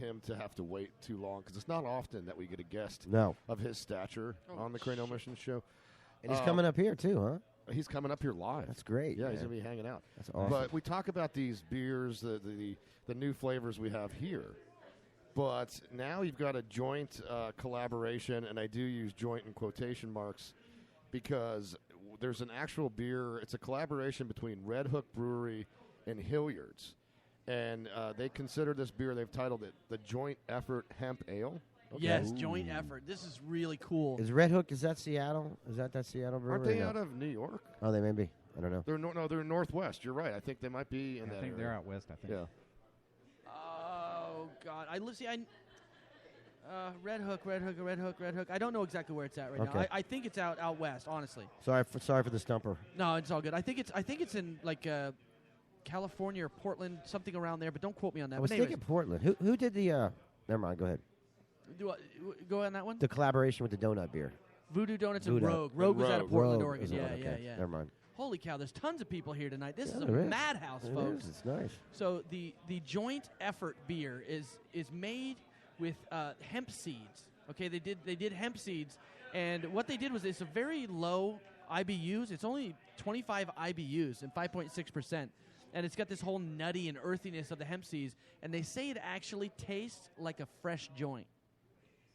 him to have to wait too long because it's not often that we get a guest No. of his stature on the Crane Mission show. And he's coming up here, too, huh? He's coming up here live. That's great. Yeah, man. he's going to be hanging out. That's awesome. But we talk about these beers, the new flavors we have here. But now you've got a joint collaboration, and I do use joint in quotation marks because there's an actual beer. It's a collaboration between Red Hook Brewery and Hilliard's. And they consider this beer, they've titled it the Joint Effort Hemp Ale. Yes, joint effort. This is really cool. Is Red Hook, is that Seattle? Is that Seattle brewery? Aren't they out of New York? Oh, they may be. I don't know. They're northwest. You're right. I think they might be in that I think area. they're out west, I think. Yeah. Oh God! Red Hook. I don't know exactly where it's at right now. Okay. I think it's out west. Honestly. Sorry for the stumper. No, it's all good. I think it's in like California or Portland, something around there. But don't quote me on that. I was But thinking anyways, Portland. Who did the? Never mind. Go ahead. go on that one. The collaboration with the donut beer. Voodoo Donuts Voodoo. and Rogue. Rogue was out of Portland, Rogue Oregon. is Yeah, on, okay. yeah. Never mind. Holy cow! There's tons of people here tonight. This Yeah, is a there is. madhouse, It folks. is. It's nice. So the joint effort beer is made with hemp seeds. Okay, they did hemp seeds, and what they did was it's a very low IBUs. It's only 25 IBUs and 5.6%, and it's got this whole nutty and earthiness of the hemp seeds. And they say it actually tastes like a fresh joint.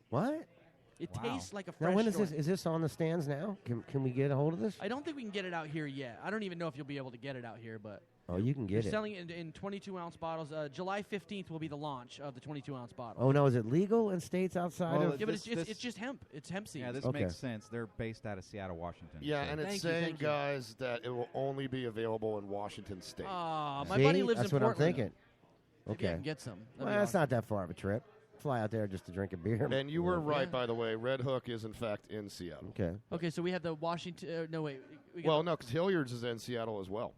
What? It Wow. tastes like a fresh Now, when is joint. this? Is this on the stands now? Can we get a hold of this? I don't think we can get it out here yet. I don't even know if you'll be able to get it out here, but Oh, you can they're get it. selling it in 22-ounce bottles. July 15th will be the launch of the 22-ounce bottle. Oh no, is it legal in states outside Well, of? Yeah, but This- it's just hemp. It's hemp seeds. Yeah, this Okay. makes sense. They're based out of Seattle, Washington. Yeah, so- and it's Thank you, saying, thank you. guys, that it will only be available in Washington State. My See? buddy lives That's in what Portland. I'm thinking. Maybe I Okay. can get some. That'd Well, be that's awesome. not that far of a trip. Fly out there just to drink a beer. And you were right, Yeah. by the way. Red Hook is, in fact, in Seattle. Okay. Okay, so we have the Washington. No, wait. We got Well, no, because Hilliard's is in Seattle as well.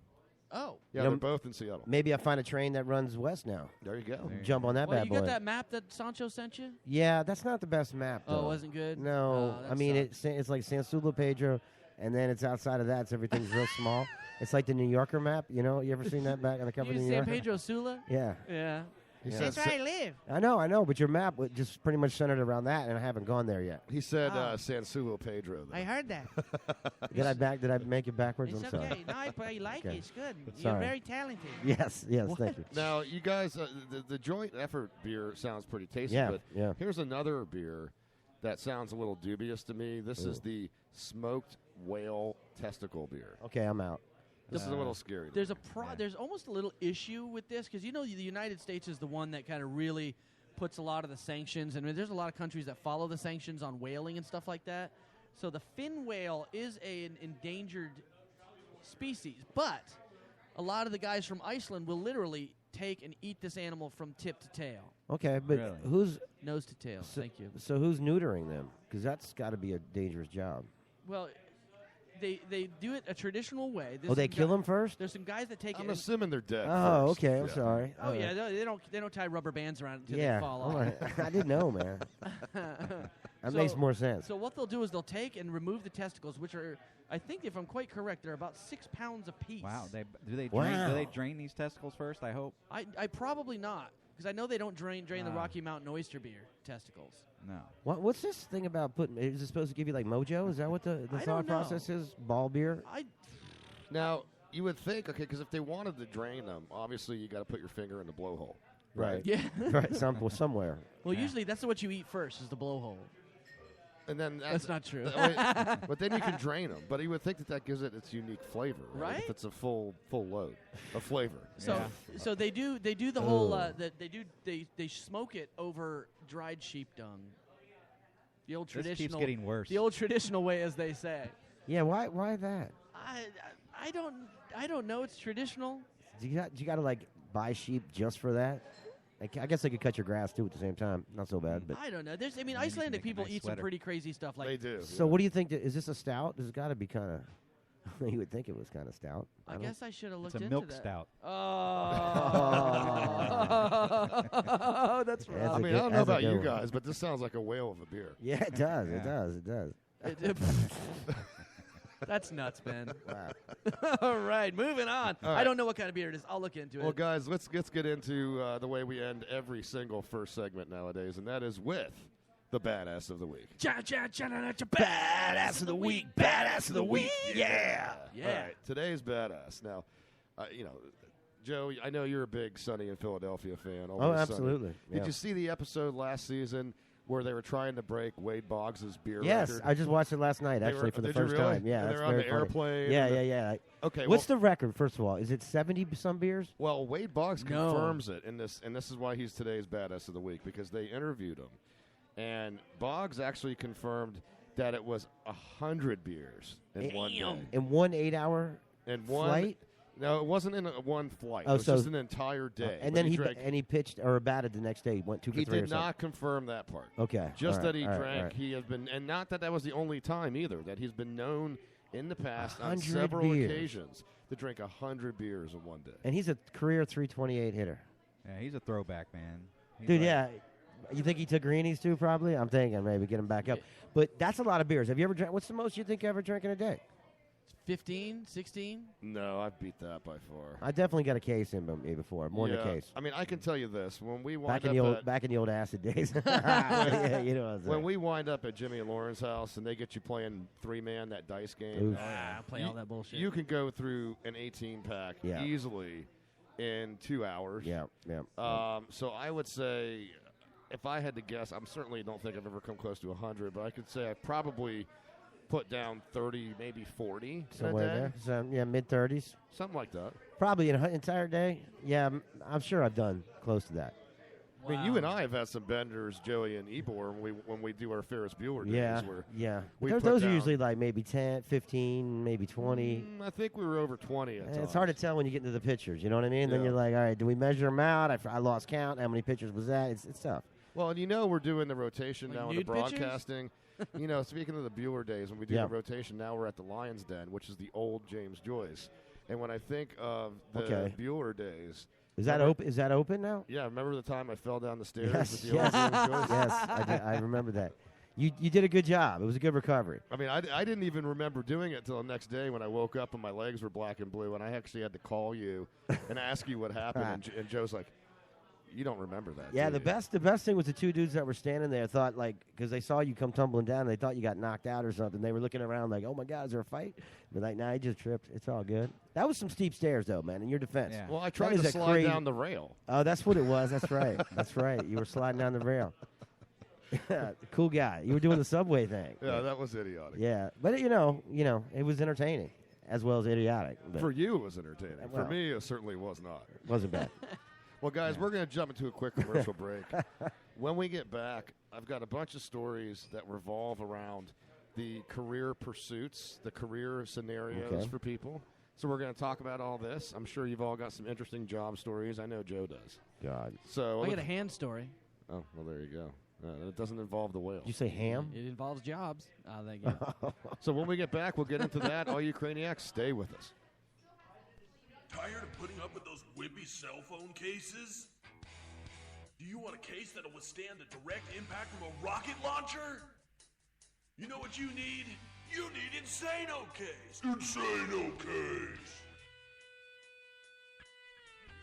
Oh. Yeah, You know, they're both in Seattle. Maybe I find a train that runs west now. There you go. There you Jump on that Well, bad you boy. got that map that Sancho sent you? Yeah, that's not the best map. Oh, though. it wasn't good? No, Oh, that I mean sucks. it's like San Sula Pedro, and then it's outside of that, so everything's real small. It's like the New Yorker map. You know, you ever seen that back on the cover of You the New San Yorker? Pedro Sula? Yeah. Yeah. He Yeah. said, That's where I live. I know, but your map was just pretty much centered around that, and I haven't gone there yet. he said Oh. San Sulo Pedro. Though. I heard that. Did I make it backwards? It's I'm sorry. okay. No, I like Okay. it. It's good. Sorry. You're very talented. Yes, thank you. Now, you guys, the joint effort beer sounds pretty tasty, Yeah, but yeah. here's another beer that sounds a little dubious to me. This is the smoked whale testicle beer. Okay, I'm out. This is a little scary. to There's me. there's almost a little issue with this because the United States is the one that kind of really puts a lot of the sanctions, and there's a lot of countries that follow the sanctions on whaling and stuff like that. So the fin whale is an endangered species, but a lot of the guys from Iceland will literally take and eat this animal from tip to tail, Okay, but Really? who's nose to tail. so, Thank you. So who's neutering them? Because that's got to be a dangerous job. Well, they do it a traditional way. Oh, they kill them first? There's some guys that take I'm it. and- assuming they're dead. Oh, first. okay. I'm Yeah. sorry. Oh yeah, they don't tie rubber bands around it until Yeah. they fall all off. right. I didn't know, man. That So- makes more sense. So what they'll do is they'll take and remove the testicles, which are, I think, if I'm quite correct, they're about 6 pounds apiece. Wow. Do they Wow. drain these testicles first? I hope. I probably not, because I know they don't drain the Ah. Rocky Mountain oyster beer testicles. No. What's this thing about putting? Is it supposed to give you like mojo? Is that what the I thought don't know. process is? Ball beer? Now, you would think, okay, because if they wanted to drain them, obviously you got to put your finger in the blowhole. Right. Yeah. right. Somewhere. Well, Yeah. usually that's what you eat first is the blowhole. And then That's not true. but then you can drain them. But you would think that gives it its unique flavor, right? Right? If it's a full load of flavor. So Yeah. so they do the whole Ugh. they smoke it over dried sheep dung. The old This keeps traditional getting worse. The old traditional way, as they say. Yeah. Why that? I don't know. It's traditional. Do you got to like buy sheep just for that? I guess they could cut your grass too at the same time. Not so bad, but. I don't know. Maybe you can Icelandic make a people nice eat some sweater. pretty crazy stuff. Like They do. So what do you think? Is this a stout? There's got to be kind of. You would think it was kind of stout. I don't- guess I should have It's looked a into milk that. stout. Oh, that's That's right. I a mean, good- I don't know that's a about good you one. guys, but this sounds like a whale of a beer. Yeah, it does. It Yeah. does. It does. That's nuts, Ben. Wow. All right, moving on. All I right. don't know what kind of beer it is. I'll look into Well, it. guys, let's get into the way we end every single first segment nowadays, and that is with the Badass of the Week. Badass of the week. Badass of the week. Yeah. Yeah. All right, today's Badass. Now, Joe, I know you're a big Sunny in Philadelphia fan. Oh, Always Sunny. absolutely. Did Yeah. you see the episode last season where they were trying to break Wade Boggs' beer Yes, record? I just watched it last night, They actually, were- for the did you first really? time. Yeah, And that's they're on very the funny. airplane Yeah, and yeah, yeah. Okay, What's the record, first of all? Is it 70-some beers? Well, Wade Boggs No. confirms it in this, and this is why he's today's Badass of the Week, because they interviewed him, and Boggs actually confirmed that it was 100 beers in one day. In one 8-hour In one flight? No, it wasn't in one flight. Oh, it was so- just an entire day. And But then drank, he pitched or batted the next day. He went 2 for he 3 or did something. not confirm that part. Okay. Just all that right, he all right, drank. all right. He has been, and not that was the only time either. That he's been known in the past on 100 several beers. occasions to drink 100 beers in one day. And he's a career 328 hitter. Yeah, he's a throwback, man. He's Dude, like- yeah. You think he took greenies too, probably? I'm thinking maybe get him back up. But that's a lot of beers. Have you ever drank? What's the most you think you ever drank in a day? 15, 16? No, I've beat that by far. I definitely got a case in me before, more than a case. I mean, I can tell you this: when we Back wind in up the old acid days. Yeah, you know what I'm when saying. we wind up at Jimmy and Lauren's house and they get you playing 3-man that dice game, Oof. I'll play all that bullshit. you can go through an 18-pack Yeah. easily in 2 hours. Yeah, yeah. So I would say, if I had to guess, I certainly don't think I've ever come close to 100, but I could say I probably put down 30, maybe 40 in a Somewhere day. there. So, yeah, mid-30s. Something like that. Probably an entire day. Yeah, I'm sure I've done close to that. I mean, you and I have had some benders, Joey and Ebor, when we do our Ferris Bueller days. Yeah, Where yeah. we Those put are down- usually like maybe 10, 15, maybe 20. I think we were over 20 at And times. it's hard to tell when you get into the pictures. You know what I mean? Then Yeah. you're like, all right, do we measure them out? I lost count. How many pictures was that? It's tough. Well, and we're doing the rotation Like now in the nude pictures? broadcasting. Speaking of the Bueller days, when we do Yeah. the rotation, now we're at the Lion's Den, which is the old James Joyce. And when I think of the Okay. Bueller days, Is that Remember- open? Is that open now? yeah, remember the time I fell down the stairs Yes, with the yes, old James Joyce? yes. I remember that. You did a good job. It was a good recovery. I mean, I didn't even remember doing it until the next day when I woke up and my legs were black and blue, and I actually had to call you and ask you what happened. And Joe's like, "You don't remember that?" Yeah, do the you?" best thing was the two dudes that were standing there thought because they saw you come tumbling down, and they thought you got knocked out or something. They were looking around like, "Oh my God, is there a fight?" But like, nah, he just tripped. It's all good. That was some steep stairs though, man. In your defense. Yeah. Well, I That tried is to a slide crazy- down the rail. Oh, that's what it was. That's right. That's right. You were sliding down the rail. Cool guy. You were doing the subway thing. Yeah, that was idiotic. Yeah, but it was entertaining as well as idiotic. But For you, it was entertaining. Well- For me, it certainly was not. it wasn't bad. Well, guys, we're going to jump into a quick commercial break. When we get back, I've got a bunch of stories that revolve around the career pursuits, the career scenarios Okay. for people. So we're going to talk about all this. I'm sure you've all got some interesting job stories. I know Joe does. God. So I got a hand story. oh, well, there you go. It doesn't involve the whale. Did you say ham? It involves jobs. Thank you. So when we get back, we'll get into that. All you craniacs, stay with us. Tired of putting up with those wimpy cell phone cases? Do you want a case that'll withstand the direct impact from a rocket launcher? You know what you need? You need Insano Case! Insano Case!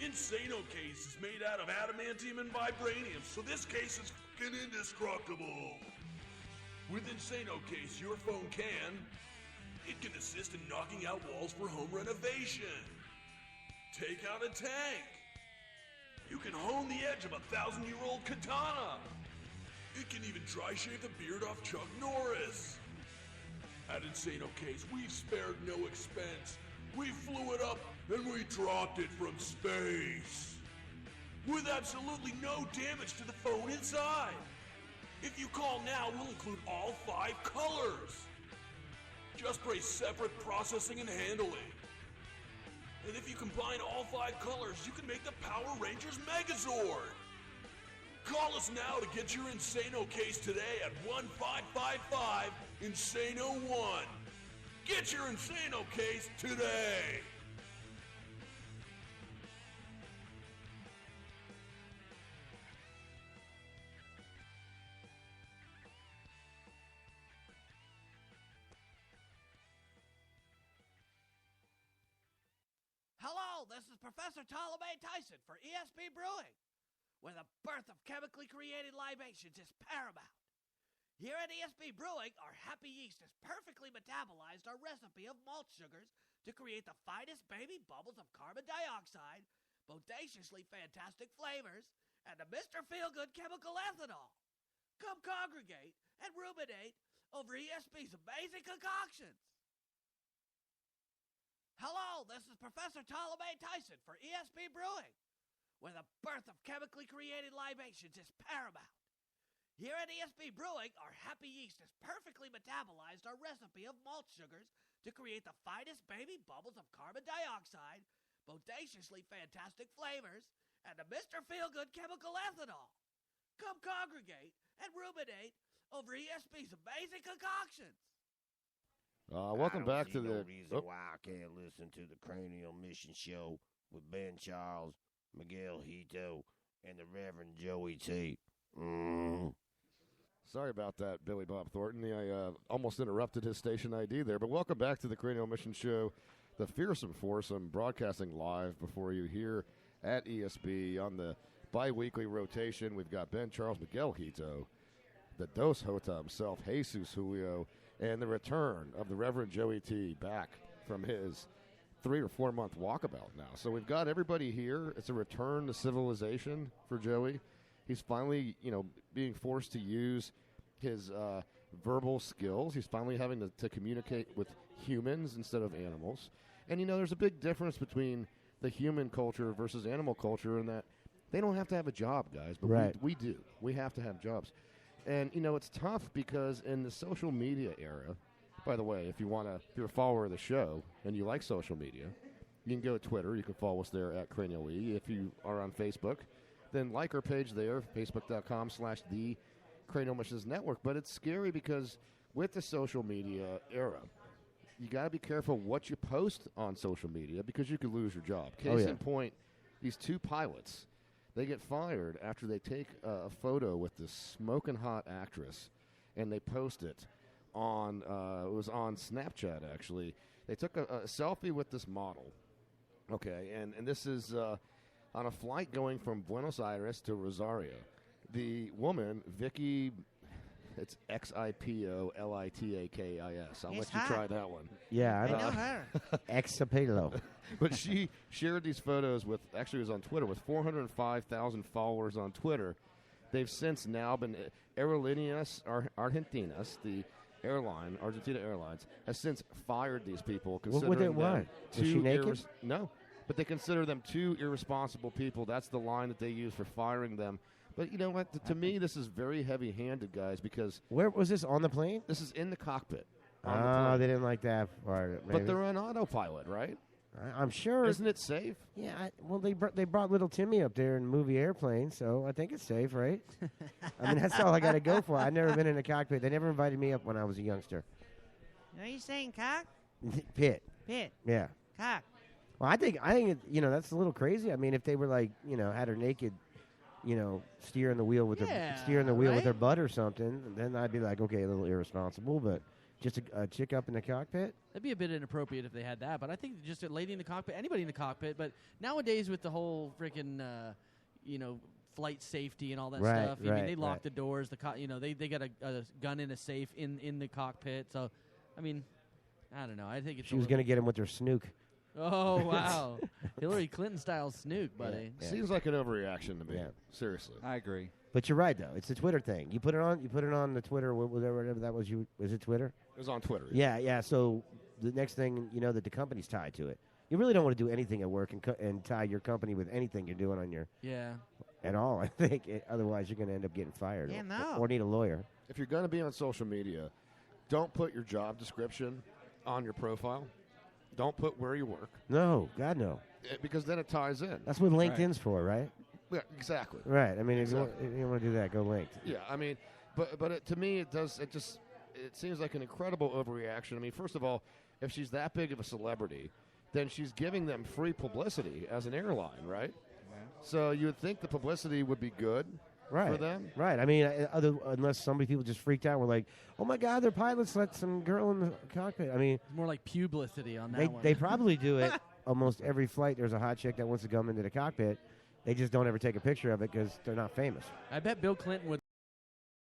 Insano Case is made out of adamantium and vibranium, so this case is fucking indestructible. With Insano Case, your phone it can assist in knocking out walls for home renovation. Take out a tank. You can hone the edge of a 1,000-year-old katana. It can even dry shave the beard off Chuck Norris. At Insano Case, we've spared no expense. We flew it up and we dropped it from space. With absolutely no damage to the phone inside. If you call now, we'll include all 5 colors. Just for a separate processing and handling. And if you combine all 5 colors, you can make the Power Rangers Megazord. Call us now to get your Insano Case today at 1555 Insano 1. Get your Insano Case today. Hello, this is Professor Ptolemy Tyson for ESP Brewing, where the birth of chemically created libations is paramount. Here at ESP Brewing, our happy yeast has perfectly metabolized our recipe of malt sugars to create the finest baby bubbles of carbon dioxide, bodaciously fantastic flavors, and a Mr. Feelgood chemical ethanol. Come congregate and ruminate over ESP's amazing concoctions. Hello, this is Professor Ptolemy Tyson for ESP Brewing, where the birth of chemically created libations is paramount. Here at ESP Brewing, our happy yeast has perfectly metabolized our recipe of malt sugars to create the finest baby bubbles of carbon dioxide, bodaciously fantastic flavors, and a Mr. Feelgood chemical ethanol. Come congregate and ruminate over ESP's amazing concoctions. Welcome back to the. reason why I can't listen to the Cranial Mission Show with Ben Charles, Miguel Hito, and the Reverend Joey T. Sorry about that, Billy Bob Thornton. I almost interrupted his station ID there, but welcome back to the Cranial Mission Show, the Fearsome Foursome, broadcasting live before you here at ESB on the bi-weekly rotation. We've got Ben Charles, Miguel Hito, the Dos Hota himself, Jesus Julio, and the return of the Reverend Joey T back from his 3 or 4 month walkabout now. So we've got everybody here. It's a return to civilization for Joey. He's finally, being forced to use his verbal skills. He's finally having to communicate with humans instead of animals. And, there's a big difference between the human culture versus animal culture in that they don't have to have a job, guys, but Right. we do. We have to have jobs. And, it's tough because in the social media era, by the way, if you're a follower of the show and you like social media, you can go to Twitter. You can follow us there at Cranial E. If you are on Facebook, then like our page there, facebook.com/the Cranial Missions Network. But it's scary because with the social media era, you got to be careful what you post on social media because you could lose your job. Case in point, these 2 pilots, they get fired after they take a photo with this smoking hot actress, and they post it on, it was on Snapchat, actually. They took a selfie with this model, okay, and this is on a flight going from Buenos Aires to Rosario. The woman, Vicky, it's Xipollitakis. I'll let you try that one. Yeah, I know her. Exapelo. But she shared these photos with, actually it was on Twitter, with 405,000 followers on Twitter. They've since now been, Aerolíneas Argentinas, the airline, Argentina Airlines, has since fired these people. What? Them Was two she naked? No, but they consider them 2 irresponsible people. That's the line that they use for firing them. But you know what? To me, this is very heavy-handed, guys, because Where was this, on the plane? this is in the cockpit. on the Oh, plane. they didn't like that part. But they're on autopilot, right? I'm sure. Isn't it safe? Yeah, well, they brought little Timmy up there in the movie Airplane, so I think it's safe, right? I mean, that's all I got to go for. I've never been in a cockpit. They never invited me up when I was a youngster. Are you saying cock? Pit, Pit. yeah. Cock. Well, I think that's a little crazy. I mean, if they were like, had her naked, steering the wheel with Yeah, her butt or something, then I'd be like, okay, a little irresponsible. But just a chick up in the cockpit. That'd be a bit inappropriate if they had that, but I think just a lady in the cockpit, anybody in the cockpit. But nowadays, with the whole freaking, flight safety and all that Right, stuff, I mean, they lock right. the doors. They got a gun in a safe in the cockpit. So, I mean, I don't know. I think it's She was going to get him with her snook. Oh wow, Hillary Clinton style snook, buddy. Yeah. Seems like an overreaction to me. Yeah. Seriously. I agree. But you're right, though. It's a Twitter thing. You put it on the Twitter, whatever that was. Was it Twitter? It was on Twitter. Yeah. So the next thing, that the company's tied to it. You really don't want to do anything at work and tie your company with anything you're doing on your Yeah. at all. I think otherwise you're going to end up getting fired. Yeah, or, no. or need a lawyer. If you're going to be on social media, don't put your job description on your profile. Don't put where you work No, God no. because then it ties in. That's what LinkedIn's for, right? Yeah, exactly. Right. I mean, Exactly. if you want to do that, go linked. Yeah, I mean, but to me, it seems like an incredible overreaction. I mean, first of all, if she's that big of a celebrity, then she's giving them free publicity as an airline, right? So you would think the publicity would be good Right. for them. Right. I mean, unless so many people just freaked out, were like, "Oh my God, their pilots let some girl in the cockpit." I mean, It's more like publicity on that they one. they probably do it almost every flight, there's a hot chick that wants to come into the cockpit. They just don't ever take a picture of it because they're not famous. I bet Bill Clinton would